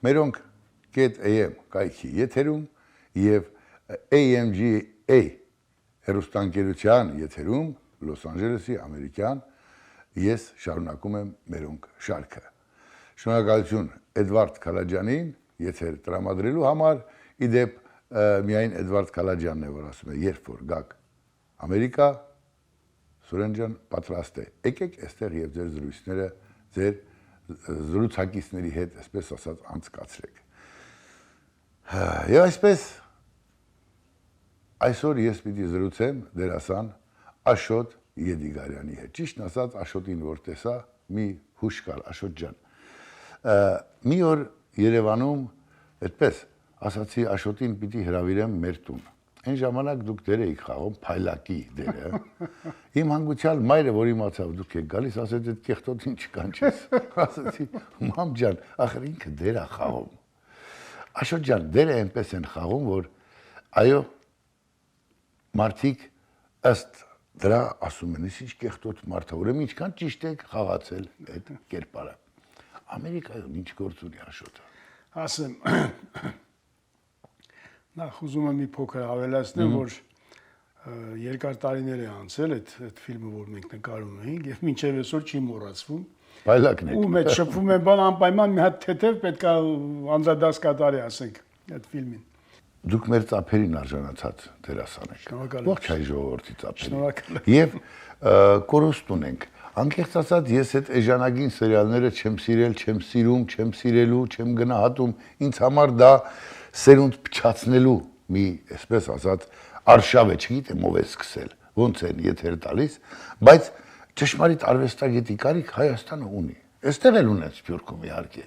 Մերոնք.am կայքի եթերում եւ AMGA հեռուստաընկերության եթերում Լոս Անջելեսի ամերիկյան ես շարունակում եմ մերոնք շարքը։ Շնորհակալություն Էդվարդ Քալաջյանին եթեր տրամադրելու համար, իդեպ միայն Էդվարդ Քալաջյանն է, որ ասում է, երբ որ գաք Ամերիկա, Սուրեն ջան պատրաստ է։ Եկեք այստեղ եւ ձեր զրույցները ձեր զրուցակիցների հետ, այսպես ասած, անցկացրեք։ Եվ այսպես այսօր ես պիտի զրուցեմ դերասան Աշոտ Եդիգարյանի հետ։ Ճիշտն ասած, Աշոտին որ տեսա, մի հուշ կար, Աշոտ ջան։ Մի օր Երևանում այդպես ասացի Աշոտին պիտի հրավիրեմ մեր տուն։ Այն ժամանակ դուք դեր էիք խաղում Փայլակի դերը։ Իմ հանգուցյալ մայրը որ իմացավ դուք եք գալիս, ասեց այդ կեղտոտին չկանչես։ Ասացի մամ ջան, ախր ինքը դեր է խաղում։ Աշոտ ջան, դերը այնպես են խաղում, որ այո մարդիկ ըստ դրա ասում են, ինչ կեղտոտ մարդ է, ուրեմն ինչքան ճիշտ եք խաղացել այդ կերպարը։ Ամերիկայում ինչ գործ ունի Աշոտը։ Ասեմ, նախ ուզում եմ մի փոքր ավելացնեմ, որ երկար տարիներ է անցել այդ ֆիլմը, որ մենք նկարում էինք, եւ մինչեւ այսօր չի մոռացվում։ Բայլակն է։ Ու մեջ շփվում են բան անպայման մի հատ թեթև պետք է անդրադարձ կատարի, ասենք, այդ ֆիլմին։ Դուք մեր ծափերին արժանացած դերասան եք։ Ողջ հայ ժողովրդի ծափերին։ Եվ կորուստ ունենք։ Անկեղծ ասած, ես այդ էժանագին սերիալները չեմ սիրել, չեմ սիրում, չեմ սիրելու, չեմ գնահատում։ Ինձ համար դա սերունդ փչացնելու մի, այսպես ասած, արշավ է, չգիտեմ ով է սկսել, ոնց են եթեր տալիս, բայց ճշմարիտ արվեստագետի կարիք Հայաստանը ունի։ Այստեղ էլ ունեն Սփյուռքում իհարկե։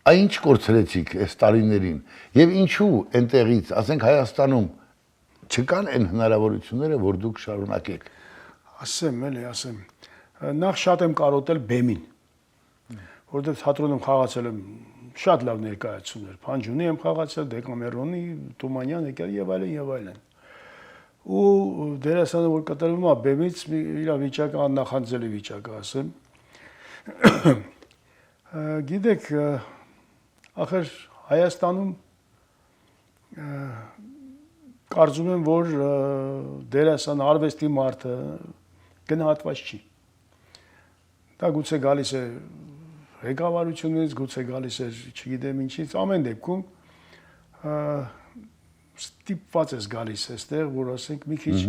Այ ինչ կորցրեցիք այս տարիներին եւ ինչու այնտեղից, ասենք Հայաստանում չկան այն հնարավորությունները, որ դուք շարունակեք։ Ասեմ, նախ շատ եմ կարոտել բեմին, որովհետեւ թատրոնում խաղացել եմ շատ լավ ներկայացումներ, Փանջունի եմ խաղացել, Դեկամերոնի, Թումանյան եկել եւ այլն։ Ու դերասանը որ կտրվում է բեմից, իր վիճակը աննախանձելի վիճակ է, ասեմ։ Գիտեք, ախր Հայաստանում կարծում եմ, որ դերասան արվեստի մարդը գնահատված չի։ Դա գուցե գալիս է ղեկավարությունից, գուցե գալիս է, չգիտեմ ինչից, ամեն դեպքում ստիպված ես գալիս այստեղ, որ ասենք մի քիչ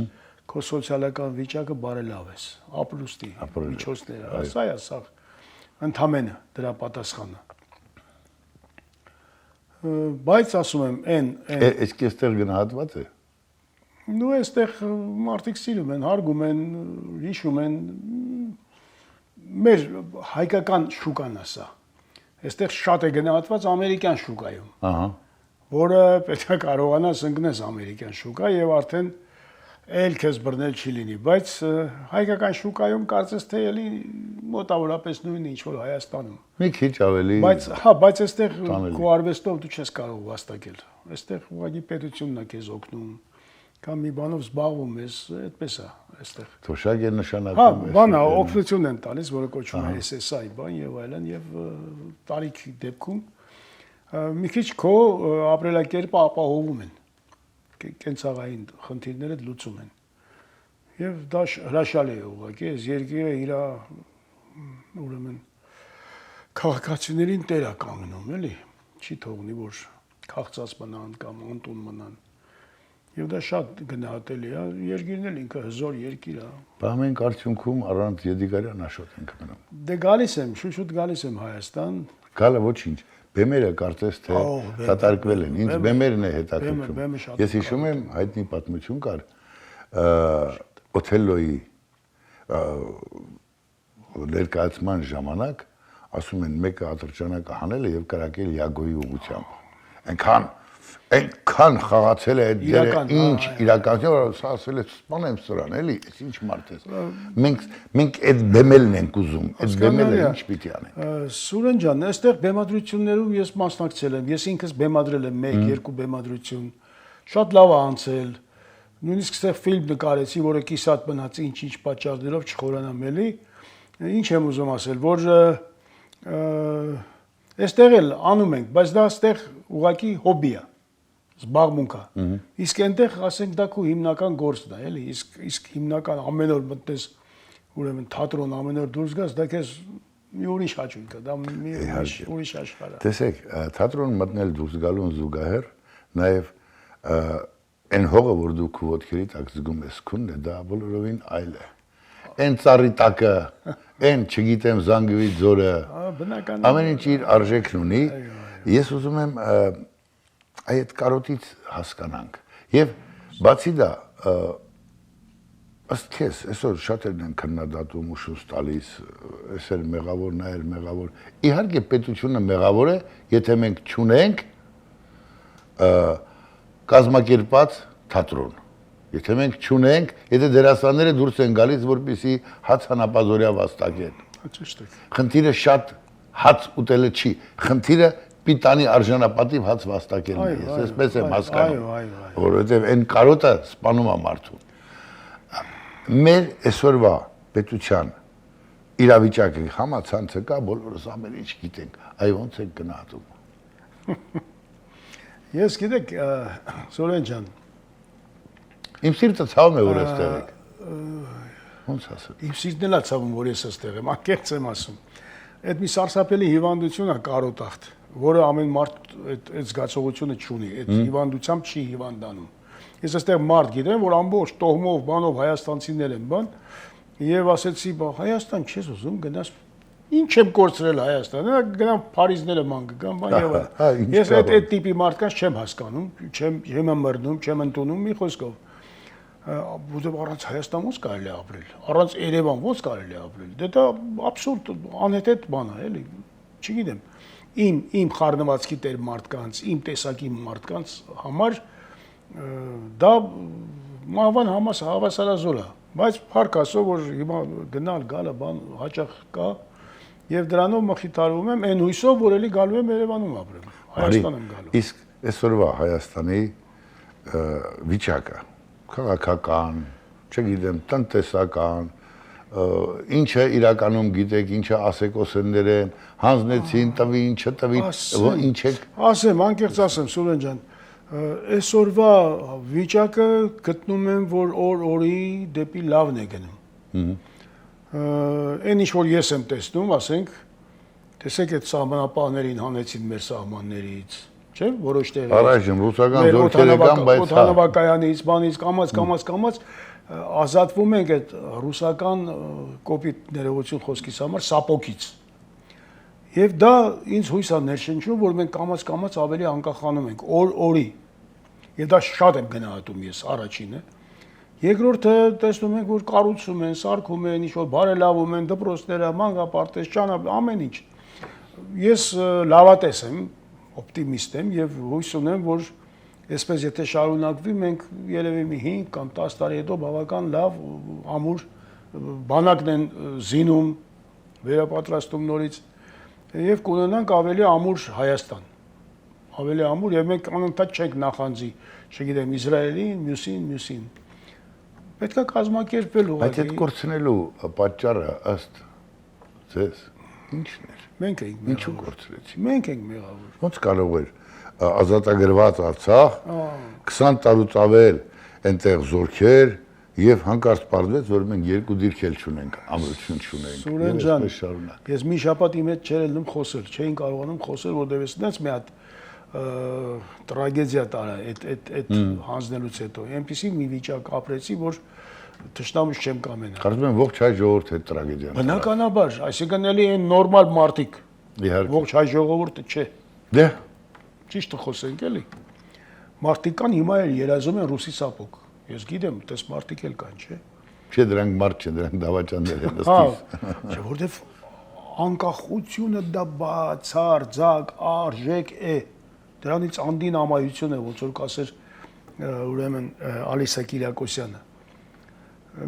քո սոցիալական վիճակը բարելավես, ապրուստի, միջոցները, սա է սա ընդամենը դրա պատասխանը։ Բայց ասում եմ, Իսկ այստեղ գնահատված է։ Նու այստեղ մարդիկ սիրում են, հարգում են, հիշում են մեր հայկական շուկան ասա։ Այստեղ շատ է գնահատված ամերիկյան շուկայում։ Որը պետք է կարողանաս ընկնես ամերիկյան շուկա եւ արդեն էլ քեզ բռնել չի լինի, բայց հայկական շուկայում կարծես թե էլի մոտավորապես նույնն ինչ որ Հայաստանում։ Մի քիչ ավելի։ Բայց այստեղ քո արվեստով դու չես կարող վաստակել։ Այստեղ ուղղակի պետությունն է քեզ օգնում, կամ մի բանով զբաղվում ես, այդպես է այստեղ։ Թոշակ է նշանակում։ Բանա օգնություն են տալիս, որը կոչվում է SSI, բան եւ այլն, եւ տարիքի դեպքում մի քիչ քո ապրելակերպը ապահովում են, կենցաղային խնդիրները լուծում են։ Եվ դա հրաշալի է ուղղակի, այս երկիրը իր ուրեմն քաղաքացիներին տեր է կանգնում, էլի, չի թողնի, որ քաղցած մնան կամ անտուն մնան։ Եվ դա շատ գնահատելի է, երկիրն էլ ինքը հզոր երկիր է։ Բայց մենք արդյունքում առանց Եդիգարյան Աշոտ ենք մնում։ Դե գալիս եմ, շուտ գալիս եմ Հայաստան։ Գալը ոչինչ։ Բեմերը կարծես թե կատարկվել են, ինձ բեմերն է հետաքրքրում։ Ես հիշում եմ հայտնի պատմություն կար Օթելլոյի ներկայացման ժամանակ, ասում են մեկը ատրճանակը հանել է եւ կրակել Յագոյի ուղղությամբ։ Այնքան խաղացել է այդ դերը, ինչ իրականություն, որ ասել է սպանեմ սրան, էլի, այս ինչ մարդ է։ Մենք այդ բեմելն ենք ուզում, այդ բեմելը ինչ պիտի անենք։ Սուրեն ջան, այստեղ բեմադրություններում ես մասնակցել եմ, ես ինքս բեմադրել եմ 1-2 բեմադրություն, շատ լավ է անցել։ Նույնիսկ այստեղ ֆիլմ նկարեցի, որը կիսատ մնաց ինչ-ինչ պատճառներով չխորանամ էլի։ Ինչ եմ ուզում ասել, որ Այստեղ էլ անում ենք, բայց դա այստեղ ուղղակի հոբի է, զբաղմունք է։ Իսկ այնտեղ ասենք դա քո հիմնական գործն է, էլի, իսկ հիմնական ամեն օր մտնես ուրեմն թատրոն ամեն օր դուրս գաս, դա քեզ մի ուրիշ հաճույք է, դա մի ուրիշ աշխարհ է։ Տեսեք, թատրոն մտնել դուրս գալուն զուգահեռ նաև այն հողը, որ դու քո ոտքերի տակ զգում ես քունն է, դա բոլորովին այլ է։ Այն ծառի տակը, այն, չգիտեմ, Զանգվի ձորը, ամեն ինչ իր արժեքն ունի։ Ես ուզում եմ այդ կարոտից հասկանանք։ Եվ բացի դա, ըստ քեզ, այսօր շատերն են քննադատում ու շուտ տալիս, այսօր մեղավոր, նա էլ մեղավոր։ Իհարկե պետությունը մեղավոր է, եթե մենք չունենք կազմակերպած թատրոն։ Եթե մենք չունենք, եթե դերասանները դուրս են գալիս, որպեսզի հաց հանապազորյա վաստակեն։ Ճիշտ է։ Խնդիրը շատ հաց ուտելը չի, խնդիրը պիտանի արժանապատիվ հաց վաստակելն է։ Ես այսպես եմ հասկանում, որովհետև այն կարոտը սպանում է մարդուն։ Մեր այսօրվա պետության իրավիճակը համացանցը կա, բոլորս ամեն ինչ գիտենք, այ ոնց ենք գնահատում։ Ես գիտեք, Սուրեն ջան, Իմ սիրտը ցավում է, որ այստեղ եք։ Ոնց ասեմ։ Իմ սիրտն էլ է ցավում, որ ես այստեղ եմ, անկեղծ եմ ասում։ Այդ մի սարսափելի հիվանդություն է կարոտախտ, որը ամեն մարդ այդ զգացողությունը չունի, այդ հիվանդությամբ չի հիվանդանում։ Ես այստեղ մարդ գիտեմ, որ ամբողջ տոհմով, բանով հայաստանցիներ են, բան, եւ ասեցի, բա Հայաստան չես ուզում գնաս։ Ինչ եմ կորցրել Հայաստանը, գնամ Փարիզները ման գամ, բան եւ այլն։ Ես այդ տիպի մարդկանց չեմ հասկանում, չեմ մռնում, չեմ ընդունում մի խոսքով։ Որտեղ առանց Հայաստան ո՞նց կարելի է ապրել, առանց Երևան ո՞նց կարելի է ապրել։ Դա աբսուրդ, անհետ բան է, էլի։ Չգիտեմ, իմ խառնվածքի տեր մարդկանց, իմ տեսակի մարդկանց համար դա մահվան հավասարազոր է, բայց փառք Աստծո, որ հիմա գնալ գալը բան հաճախ կա եւ դրանով մխիթարվում եմ այն հույսով, որ էլի գալու եմ Երևանում ապրեմ, Հայաստան եմ գալու։ Իսկ այսօրվա Հայաստանի վիճակը քաղաքական, չգիտեմ, տնտեսական, ինչը իրականում գիտեք, ինչը ասեկոսներ են, հանձնեցին, տվին, չտվին, ինչ եք։ Ասեմ, անկեղծ ասեմ, Սուրեն ջան, այսօրվա վիճակը գտնում եմ, որ օր-օրի դեպի լավն է գնում։ Այն ինչ որ ես եմ տեսնում, ասենք, տեսեք այդ սահմանապահներին հանեցին մեր սահմաններից, չէ՞, որոշ տեղերից։ Առայժմ ռուսական զորքերը կան, բայց օդանավակայանից, բանից, կամած ազատվում ենք այդ ռուսական կոպիտ ներողություն խոսքից համար սապոկից։ Եվ դա ինձ հույս է ներշնչում, որ մենք կամած ավելի անկախանում ենք օր-օրի։ Եվ դա շատ եմ գնահատում ես առաջինը։ Երկրորդը տեսնում ենք, որ կառուցում են, սարքում են, ինչ-որ բարելավում են դպրոցները, մանկապարտեզ, ճանապարհ, ամեն ինչ։ Ես լավատես եմ, օպտիմիստ եմ եւ հույս ունեմ, որ այսպես եթե շարունակվի, մենք երևի մի 5 կամ 10 տարի հետո բավական լավ ամուր բանակն են զինում, վերապատրաստում նորից եւ կունենանք ավելի ամուր Հայաստան։ Ավելի ամուր եւ մենք անընդհատ չենք նախանձի, չգիտեմ, Իսրայելին, մյուսին։ Պետք է կազմակերպել ուղղակի։ Բայց այդ կորցնելու պատճառը ըստ ձեզ ի՞նչն էր։ Մենք ենք Ինչու կորցրեցի։ Մենք ենք մեղավոր։ Ոնց կարող էր ազատագրված Արցախ 20 տարուց ավել այնտեղ զորքեր եւ հանկարծ պարզվեց, որ մենք երկու դիրք էլ չունենք, ամրություն չունենք։ Սուրեն ջան, ես մի շաբաթ իմ հետ չէր ելնում խոսել, չէին կարողանում խոսել, որտեղ էս մի հատ տրագեդիա տարա այդ հանձնելուց հետո։ Այնպեսի մի վիճակ ապրեցի, որ թշնամուց չեմ կամենա։ Կարծում եմ ողջ հայ ժողովուրդը այդ տրագեդիան։ Բնականաբար, այսինքն էլի այն նորմալ մարդիկ։ Իհարկե։ Ողջ հայ ժողովուրդը չէ։ Դե Ճիշտ խոսենք էլի։ Մարդիկ կան հիմա էլ երազում են ռուսի սապոկ։ Ես գիտեմ, տես մարդիկ էլ կան, չէ։ չէ, դրանք մարդ չեն, դրանք դավաճաններ են Հա, ըստիս։ չէ, որտեվ անկախությունը դա բացարձակ արժեք է։ Դրանից անդին ամայություն է, ոնց որ կասեր ուրեմն Ալիսա Կիրակոսյանը։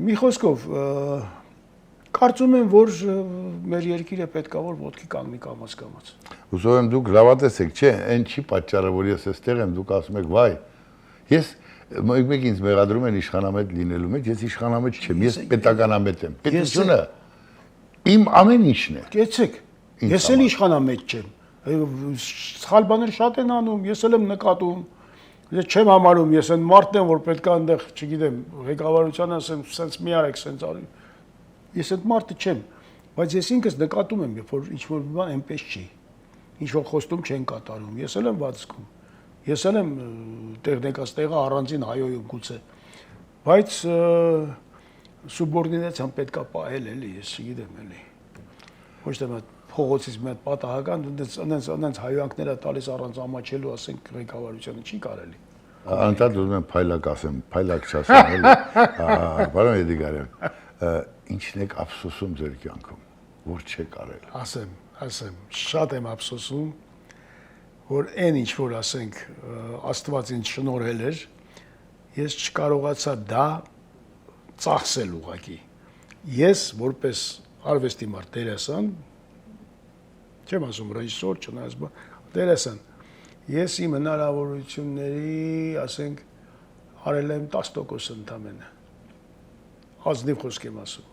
Մի խոսքով կարծում եմ, որ մեր երկիրը պետքա որ ոտքի կանգնի կամաց։ Հուսով եմ դուք լավատես եք, չէ, այն չի պատճառը, որ ես այստեղ եմ, դուք ասում եք, վայ, ես մեկ ինձ մեղադրում են իշխանամետ լինելու մեջ, ես իշխանամետ չեմ, ես պետականամետ եմ։ Պետությունը իմ ամեն ինչն է։ Կեցեք, ես էլ իշխանամետ չեմ, Սխալ բաներ շատ են անում, ես էլ եմ նկատում։ Ես չեմ համարում, ես այն մարդն եմ, որ պետք է այնտեղ, չգիտեմ, ղեկավարությանը ասեմ, սենց մի արեք, սենց արի։ Ես այդ մարդը չեմ, բայց ես ինքս նկատում եմ, երբ որ ինչ-որ մի բան այնպես չի։ Ինչ-որ խոստում չեն կատարում, ես էլ եմ վազքում։ Ես էլ եմ տեխնիկաս տեղը առանձին հայոյում գուցե։ Բայց սուբորդինացիան պետք է պահել էլի, ես չգիտեմ էլի։ Ոչ թե փողոցից մի հատ պատահական այնց հայոյանքները տալիս առանց ամաչելու, ասենք ղեկավարությունը չի կարելի։ Անընդհատ ուզում եմ փայլակ ասեմ, փայլակ չասեմ, էլի։ Պարոն Եդիգարյան, ինչն եք ափսոսում ձեր կյանքում, որ չեք արել։ Ասեմ, շատ եմ ափսոսում, որ այն ինչ որ ասենք Աստված ինձ շնորհել էր, ես չկարողացա դա ծախսել ուղղակի։ Ես որպես արվեստի մարդ դերասան, չեմ ասում ռեժիսոր, չնայած դերասան, ես իմ հնարավորությունների, ասենք, արել եմ 10% ընդամենը։ Ազնիվ խոսք եմ ասում։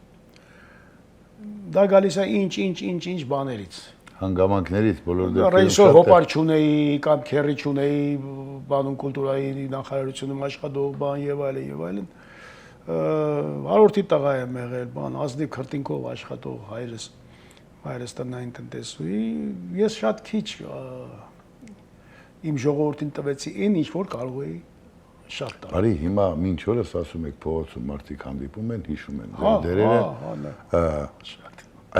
Դա գալիս է ինչ բաներից։ Հանգամանքներից բոլոր դեպքերում ռեժիսոր հոպար չունեի կամ քերի չունեի, բանում կուլտուրայի նախարարությունում աշխատող բան եւ այլն։ Հարորդի տղա եմ եղել, բան ազնիվ քրտինքով աշխատող հայրս տնային տնտեսուհի, ես շատ քիչ իմ ժողովրդին տվեցի այն ինչ որ կարող էի շատ տալ։ Արի հիմա մինչ օրս ասում եք փողոցում մարդիկ հանդիպում են, հիշում են ձեր դերերը։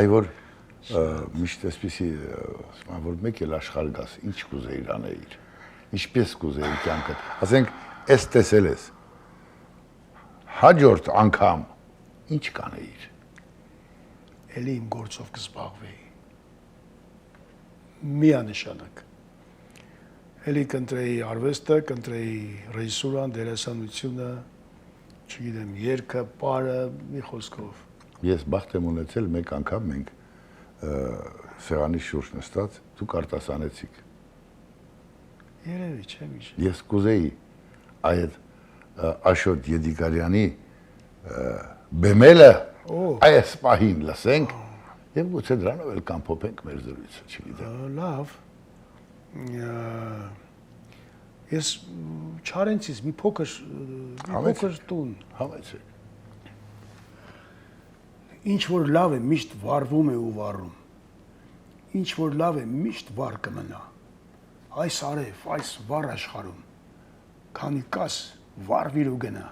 Այ որ միշտ էսպիսի ասում որ մեկ էլ աշխարհ գաս, ինչ կուզեիր անեիր։ Ինչպես կուզեիր կյանքդ։ Ասենք, էս տեսել ես։ Հաջորդ անգամ ինչ կանեիր։ Էլի իմ գործով կզբաղվեի։ Միանշանակ։ Էլի կընտրեի արվեստը, կընտրեի ռեժիսուրան, դերասանությունը, չգիտեմ, երգը, պարը, մի խոսքով։ Ես բախտ եմ ունեցել մեկ անգամ մենք սեղանի շուրջ նստած դուք արտասանեցիք։ Երևի չեմ իշ։ Ես կուզեի այդ Աշոտ Եդիգարյանի բեմելը այս պահին լսենք եւ գուցե դրանով էլ կամփոփենք մեր զրույցը, չգիտեմ։ Լավ։ Ես Չարենցից մի փոքր տուն Համեցեք։ Ինչ որ լավ է միշտ վառվում է ու վառում։ Ինչ որ լավ է միշտ վառ կմնա։ Այս արև, այս վառ աշխարհում։ Քանի կաս վառվիր ու գնա։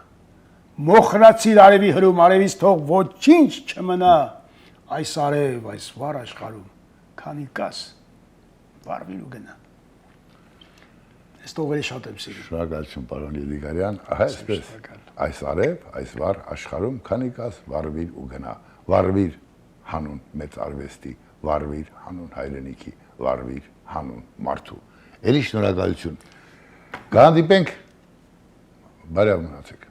Մոխրացիր արևի հրում, արևից թող ոչինչ չմնա։ Այս արև, այս վառ աշխարհում։ Քանի կաս վառվիր ու գնա։ Ես տողերը շատ եմ սիրում։ Շնորհակալություն, պարոն Եդիգարյան, այսպես այս արև, այս վառ աշխարհում քանի կաս վառվիր ու գնա։ Վառվիր հանուն մեծ արվեստի, վառվիր հանուն հայրենիքի, վառվիր հանուն մարդու։ Էլի շնորհակալություն։ Կհանդիպենք։ Բարև մնացեք։